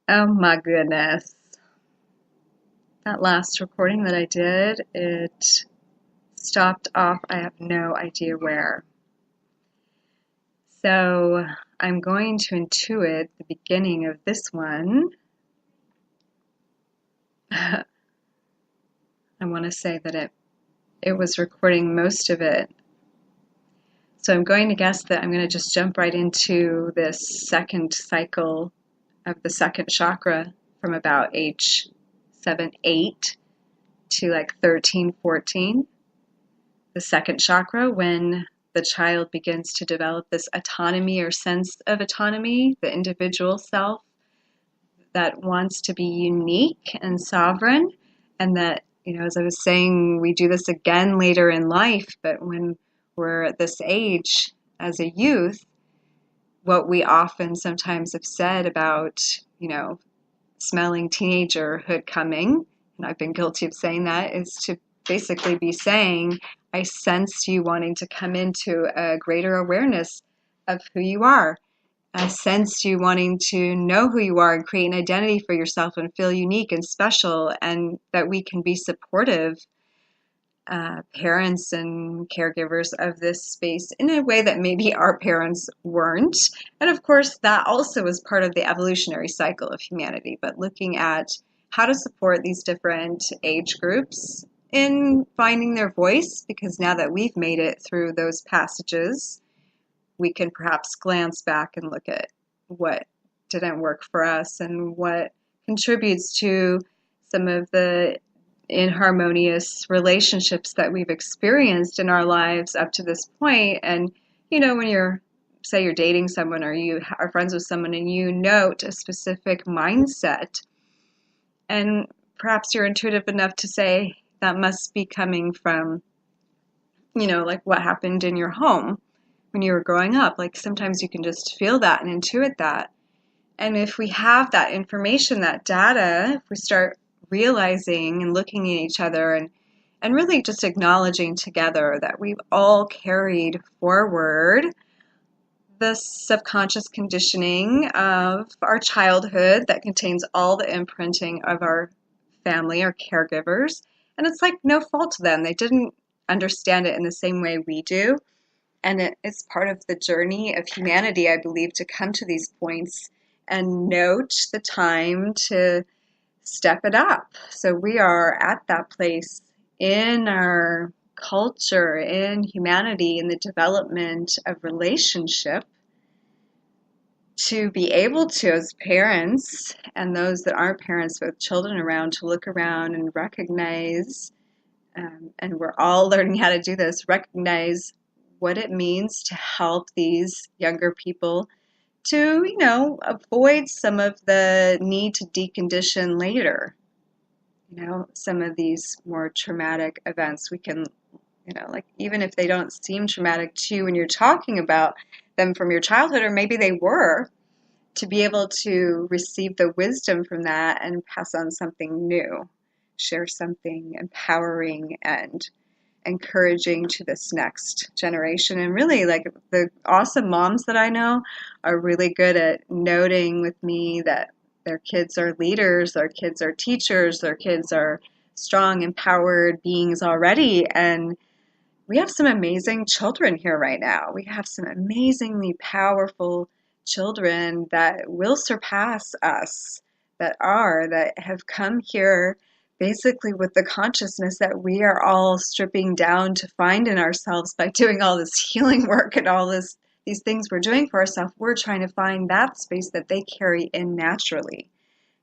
Oh my goodness. That last recording that I did, it stopped off. I have no idea where. So I'm going to intuit the beginning of this one. I want to say that it was recording most of it. So I'm going to guess that I'm going to just jump right into this second cycle of the second chakra from about age 7, 8 to like 13, 14. The second chakra, when the child begins to develop this autonomy or sense of autonomy, the individual self that wants to be unique and sovereign, and that, as I was saying, we do this again later in life, but when we're at this age as a youth, what we often sometimes have said about, smelling teenagerhood coming, and I've been guilty of saying that, is to basically be saying, I sense you wanting to come into a greater awareness of who you are. I sense you wanting to know who you are and create an identity for yourself and feel unique and special, and that we can be supportive parents and caregivers of this space in a way that maybe our parents weren't. And of course, that also is part of the evolutionary cycle of humanity, but looking at how to support these different age groups in finding their voice, because now that we've made it through those passages, we can perhaps glance back and look at what didn't work for us and what contributes to some of the inharmonious relationships that we've experienced in our lives up to this point. And, when say you're dating someone or you are friends with someone and you note a specific mindset, and perhaps you're intuitive enough to say that must be coming from, like what happened in your home when you were growing up. Like sometimes you can just feel that and intuit that. And if we have that information, that data, if we start realizing and looking at each other and really just acknowledging together that we've all carried forward the subconscious conditioning of our childhood that contains all the imprinting of our family or caregivers. And it's like no fault to them. They didn't understand it in the same way we do. And it's part of the journey of humanity, I believe, to come to these points and note the time to step it up. So we are at that place in our culture, in humanity, in the development of relationship, to be able to, as parents and those that aren't parents with children around, to look around and recognize, and we're all learning how to do this, recognize what it means to help these younger people to, avoid some of the need to decondition later. Some of these more traumatic events we can, like even if they don't seem traumatic to you when you're talking about them from your childhood, or maybe they were, to be able to receive the wisdom from that and pass on something new, share something empowering and encouraging to this next generation. And really, like, the awesome moms that I know are really good at noting with me that their kids are leaders, their kids are teachers, their kids are strong, empowered beings already. And we have some amazing children here right now. We have some amazingly powerful children that will surpass us, that have come here basically with the consciousness that we are all stripping down to find in ourselves by doing all this healing work and all these things we're doing for ourselves. We're trying to find that space that they carry in naturally.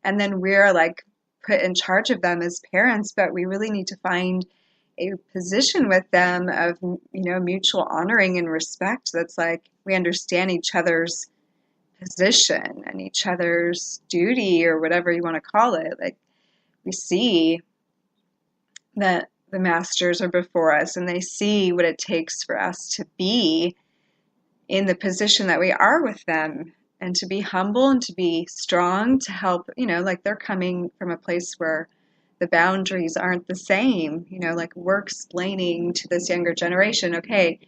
And then we're like put in charge of them as parents, but we really need to find a position with them of, mutual honoring and respect. That's like we understand each other's position and each other's duty, or whatever you want to call it. Like, we see that the masters are before us and they see what it takes for us to be in the position that we are with them, and to be humble and to be strong, to help, like they're coming from a place where the boundaries aren't the same, like we're explaining to this younger generation, okay,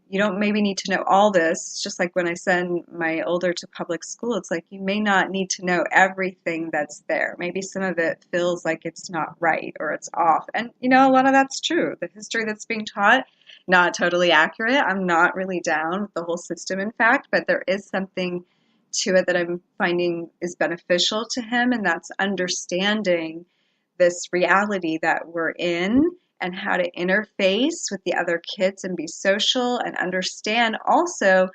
you don't maybe need to know all this. Just like when I send my older to public school, it's like you may not need to know everything that's there. Maybe some of it feels like it's not right or it's off. And, a lot of that's true. The history that's being taught, not totally accurate. I'm not really down with the whole system, in fact, but there is something to it that I'm finding is beneficial to him, and that's understanding this reality that we're in and how to interface with the other kids and be social and understand also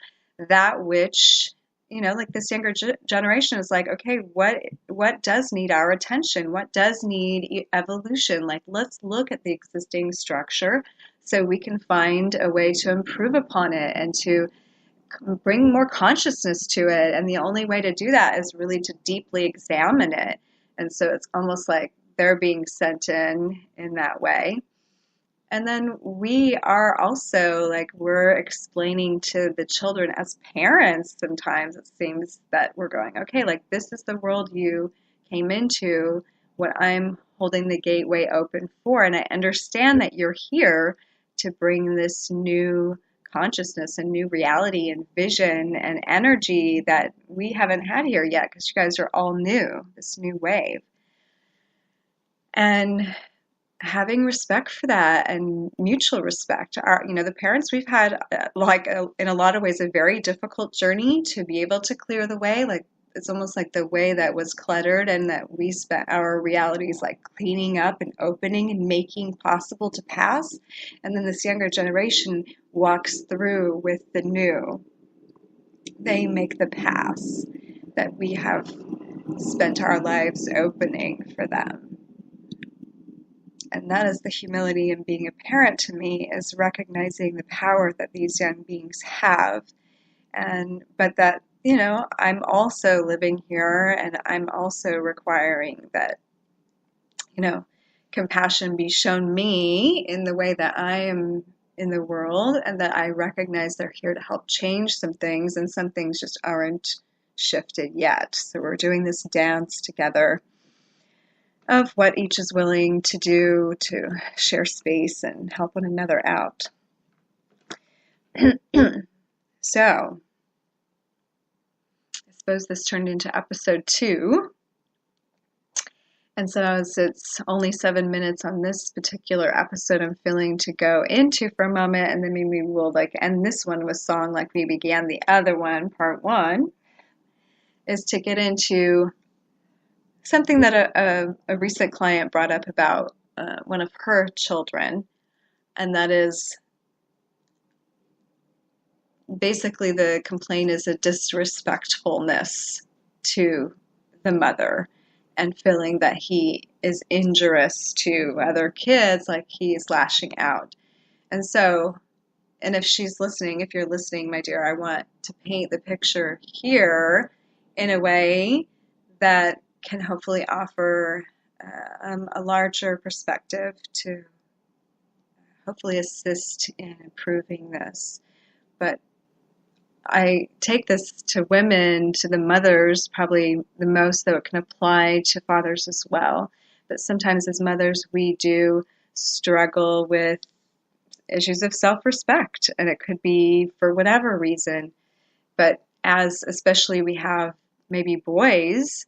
that which like this younger generation is like, okay, what does need our attention, what does need evolution, like let's look at the existing structure so we can find a way to improve upon it and to bring more consciousness to it. And the only way to do that is really to deeply examine it. And so it's almost like they're being sent in that way. And then we are also like, we're explaining to the children as parents, sometimes it seems that we're going, okay, like this is the world you came into, what I'm holding the gateway open for. And I understand that you're here to bring this new consciousness and new reality and vision and energy that we haven't had here yet, because you guys are all new, this new wave. And having respect for that and mutual respect. The parents we've had, in a lot of ways, a very difficult journey to be able to clear the way. Like it's almost like the way that was cluttered and that we spent our realities like cleaning up and opening and making possible to pass. And then this younger generation walks through with the new. They make the pass that we have spent our lives opening for them. And that is the humility in being a parent to me, is recognizing the power that these young beings have. But that, I'm also living here and I'm also requiring that, compassion be shown me in the way that I am in the world, and that I recognize they're here to help change some things, and some things just aren't shifted yet. So we're doing this dance together of what each is willing to do to share space and help one another out. So, I suppose this turned into episode 2. And so as it's only 7 minutes on this particular episode, I'm feeling to go into for a moment, and then maybe we'll end this one with song like we began the other one, part 1, is to get into something that a recent client brought up about one of her children, and that is basically the complaint is a disrespectfulness to the mother and feeling that he is injurious to other kids, like he's lashing out. And so, and if she's listening, if you're listening, my dear, I want to paint the picture here in a way that can hopefully offer a larger perspective to hopefully assist in improving this. But I take this to women, to the mothers, probably the most, though it can apply to fathers as well. But sometimes as mothers, we do struggle with issues of self-respect, and it could be for whatever reason. But as especially we have maybe boys,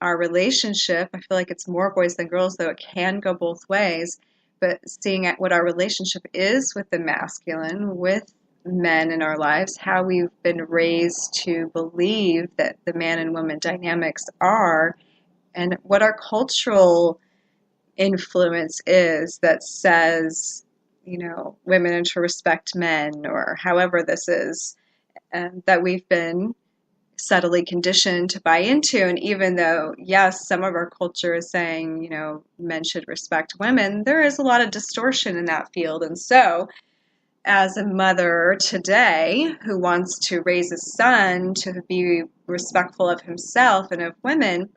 our relationship, I feel like it's more boys than girls, though it can go both ways. But seeing at what our relationship is with the masculine, with men in our lives, how we've been raised to believe that the man and woman dynamics are, and what our cultural influence is that says, women are to respect men, or however this is, that we've been subtly conditioned to buy into. And even though, yes, some of our culture is saying, men should respect women, there is a lot of distortion in that field. And so, as a mother today who wants to raise a son to be respectful of himself and of women,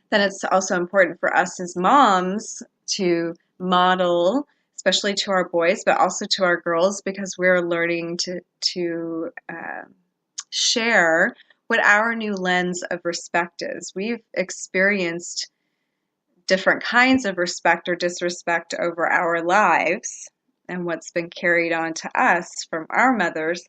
then it's also important for us as moms to model, especially to our boys, but also to our girls, because we're learning to share what our new lens of respect is. We've experienced different kinds of respect or disrespect over our lives. and what's been carried on to us from our mothers.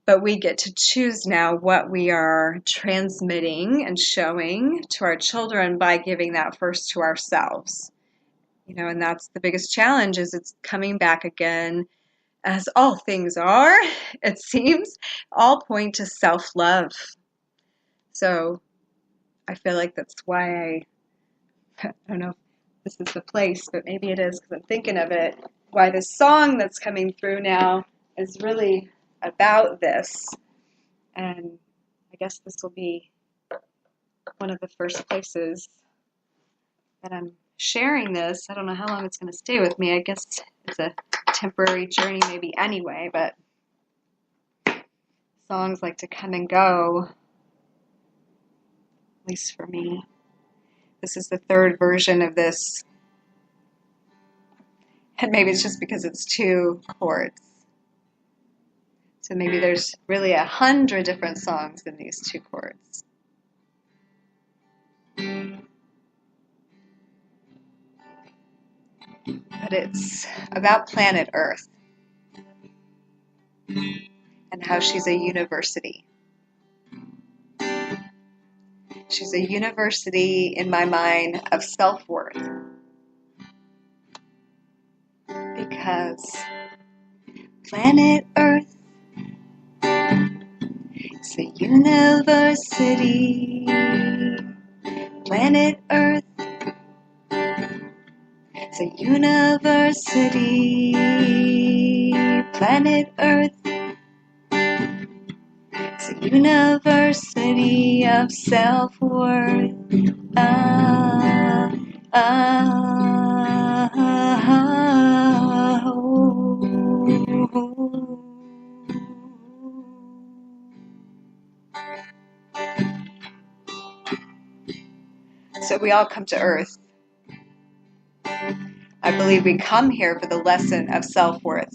But we get to choose now what we are transmitting and showing to our children by giving that first to ourselves. And that's the biggest challenge, is it's coming back again, as all things are, it seems, all point to self-love. So I feel like that's why I don't know if this is the place, but maybe it is because I'm thinking of it, why this song that's coming through now is really about this. And I guess this will be one of the first places that I'm sharing this. I don't know how long it's going to stay with me. I guess it's a temporary journey maybe anyway, but songs like to come and go, at least for me. This is the third version of this, and maybe it's just because it's 2 chords. So maybe there's really 100 different songs in these 2 chords. But it's about planet Earth and how she's a university. She's a university, in my mind, of self-worth. Because planet Earth is a university. Planet Earth is a university. Planet Earth is a university of self-worth. So we all come to Earth. I believe we come here for the lesson of self-worth.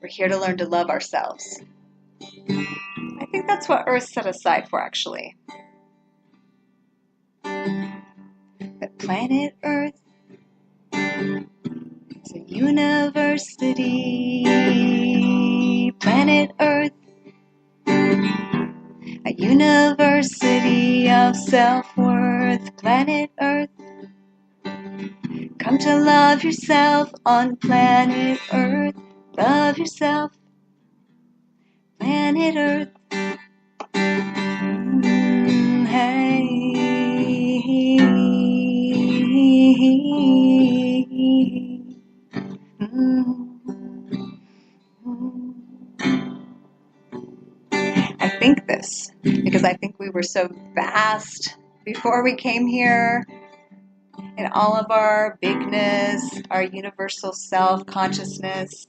We're here to learn to love ourselves. I think that's what Earth's set aside for, actually. But planet Earth is a university. Planet Earth, a university of self-worth. Planet Earth, come to love yourself on planet Earth. Love yourself, planet Earth. Hey. I think this because I think we were so vast before we came here, in all of our bigness, our universal self-consciousness.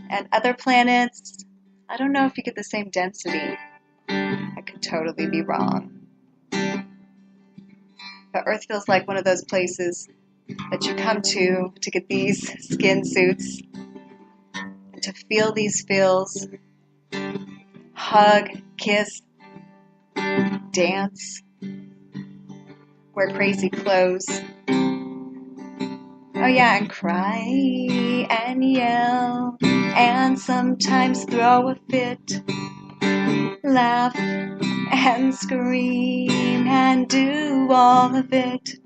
And other planets, I don't know if you get the same density. I could totally be wrong. But Earth feels like one of those places that you come to get these skin suits and to feel these feels, hug, kiss, dance, wear crazy clothes. Oh yeah, and cry and yell and sometimes throw a fit, laugh and scream and do all of it.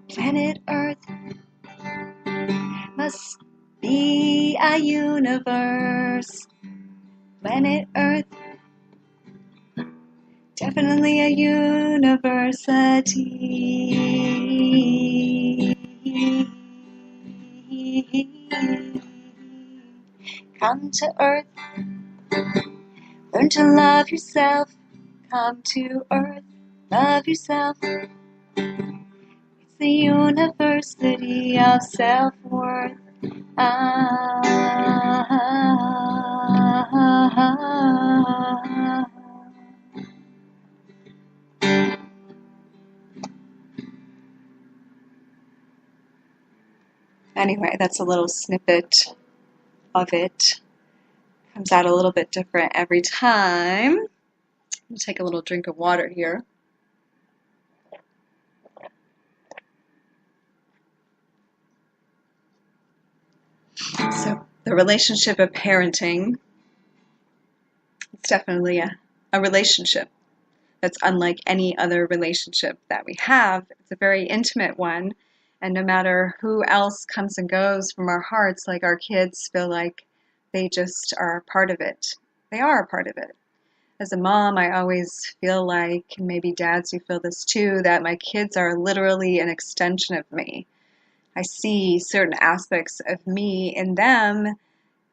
Planet Earth must be a universe. Planet Earth, definitely a university. Come to Earth, learn to love yourself. Come to Earth, love yourself. It's the university of self-worth. Anyway, that's a little snippet of it. Comes out a little bit different every time. I'll take a little drink of water here. So the relationship of parenting, it's definitely a relationship that's unlike any other relationship that we have. It's a very intimate one. And no matter who else comes and goes from our hearts, like our kids feel like they just are a part of it. They are a part of it. As a mom, I always feel like, and maybe dads you feel this too, that my kids are literally an extension of me. I see certain aspects of me in them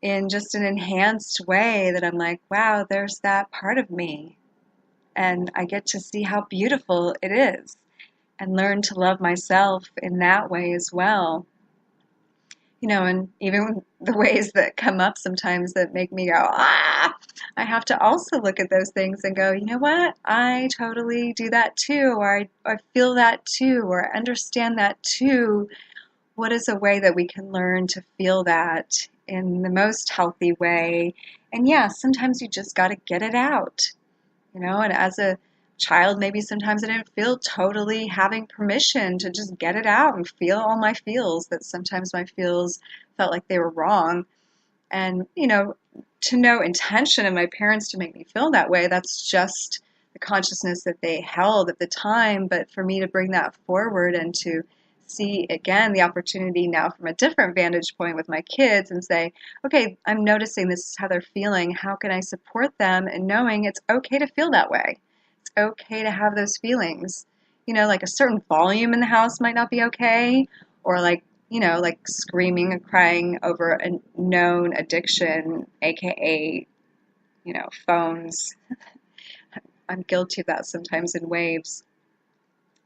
in just an enhanced way that I'm like, wow, there's that part of me. And I get to see how beautiful it is and learn to love myself in that way as well. And even the ways that come up sometimes that make me go, I have to also look at those things and go, you know what? I totally do that too, or I feel that too, or understand that too. What is a way that we can learn to feel that in the most healthy way? And yeah, sometimes you just got to get it out, and as a child, maybe sometimes I didn't feel totally having permission to just get it out and feel all my feels, that sometimes my feels felt like they were wrong. And, to no intention of my parents to make me feel that way, that's just the consciousness that they held at the time. But for me to bring that forward and to see again the opportunity now from a different vantage point with my kids and say, okay, I'm noticing this is how they're feeling. How can I support them in knowing it's okay to feel that way? It's okay to have those feelings. Like a certain volume in the house might not be okay, or like screaming and crying over a known addiction, aka, phones. I'm guilty of that sometimes in waves.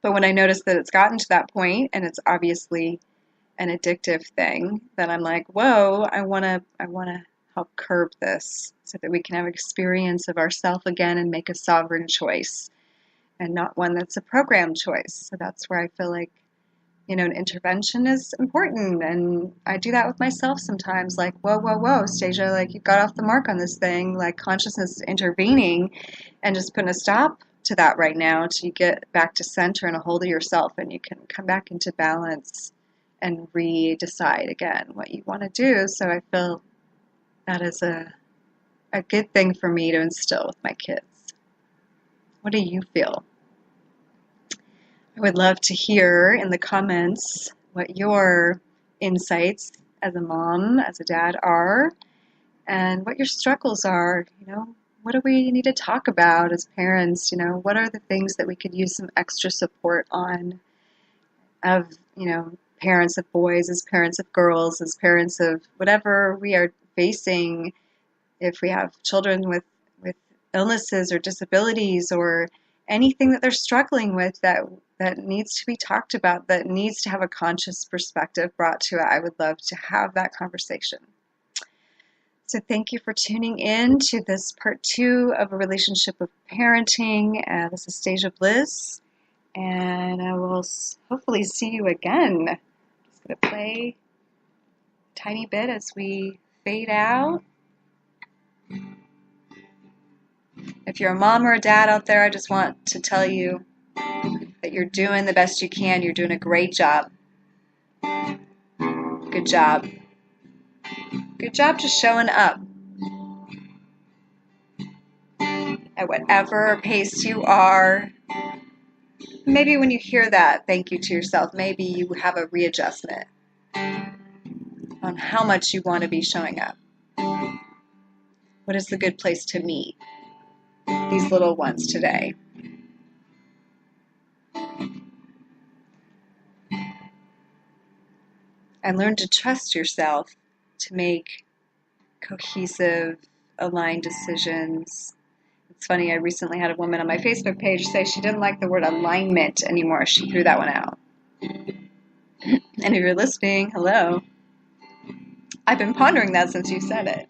But when I notice that it's gotten to that point and it's obviously an addictive thing, then I'm like, whoa, I wanna help curb this so that we can have an experience of ourself again and make a sovereign choice and not one that's a programmed choice. So that's where I feel like, an intervention is important. And I do that with myself sometimes, like, whoa, Stasia, like you got off the mark on this thing, like consciousness intervening and just putting a stop to that right now until you get back to center and a hold of yourself and you can come back into balance and re-decide again what you want to do. So I feel that is a good thing for me to instill with my kids. What do you feel? I would love to hear in the comments what your insights as a mom, as a dad are, and what your struggles are. What do we need to talk about as parents? What are the things that we could use some extra support on, of, parents of boys, as parents of girls, as parents of whatever we are facing, if we have children with illnesses or disabilities or anything that they're struggling with that needs to be talked about, that needs to have a conscious perspective brought to it. I would love to have that conversation. So thank you for tuning in to this part 2 of A Relationship with Parenting. This is Stasia Bliss, and I will hopefully see you again. I'm just going to play a tiny bit as we fade out. If you're a mom or a dad out there, I just want to tell you that you're doing the best you can. You're doing a great job. Good job. Good job just showing up at whatever pace you are. Maybe when you hear that, thank you to yourself, maybe you have a readjustment on how much you want to be showing up. What is the good place to meet these little ones today? And learn to trust yourself to make cohesive, aligned decisions. It's funny, I recently had a woman on my Facebook page say she didn't like the word alignment anymore. She threw that one out. And if you're listening, hello. I've been pondering that since you said it.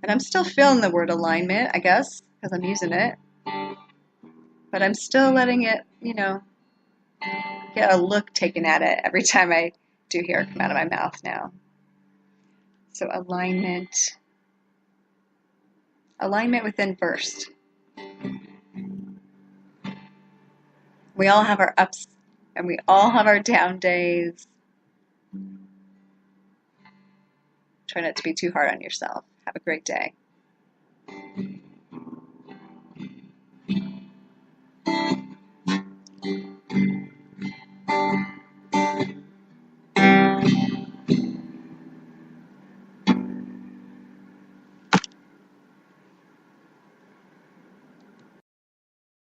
And I'm still feeling the word alignment, I guess, because I'm using it. But I'm still letting it, get a look taken at it every time I do hear it come out of my mouth now. So alignment within first. We all have our ups and we all have our down days. Try not to be too hard on yourself. Have a great day.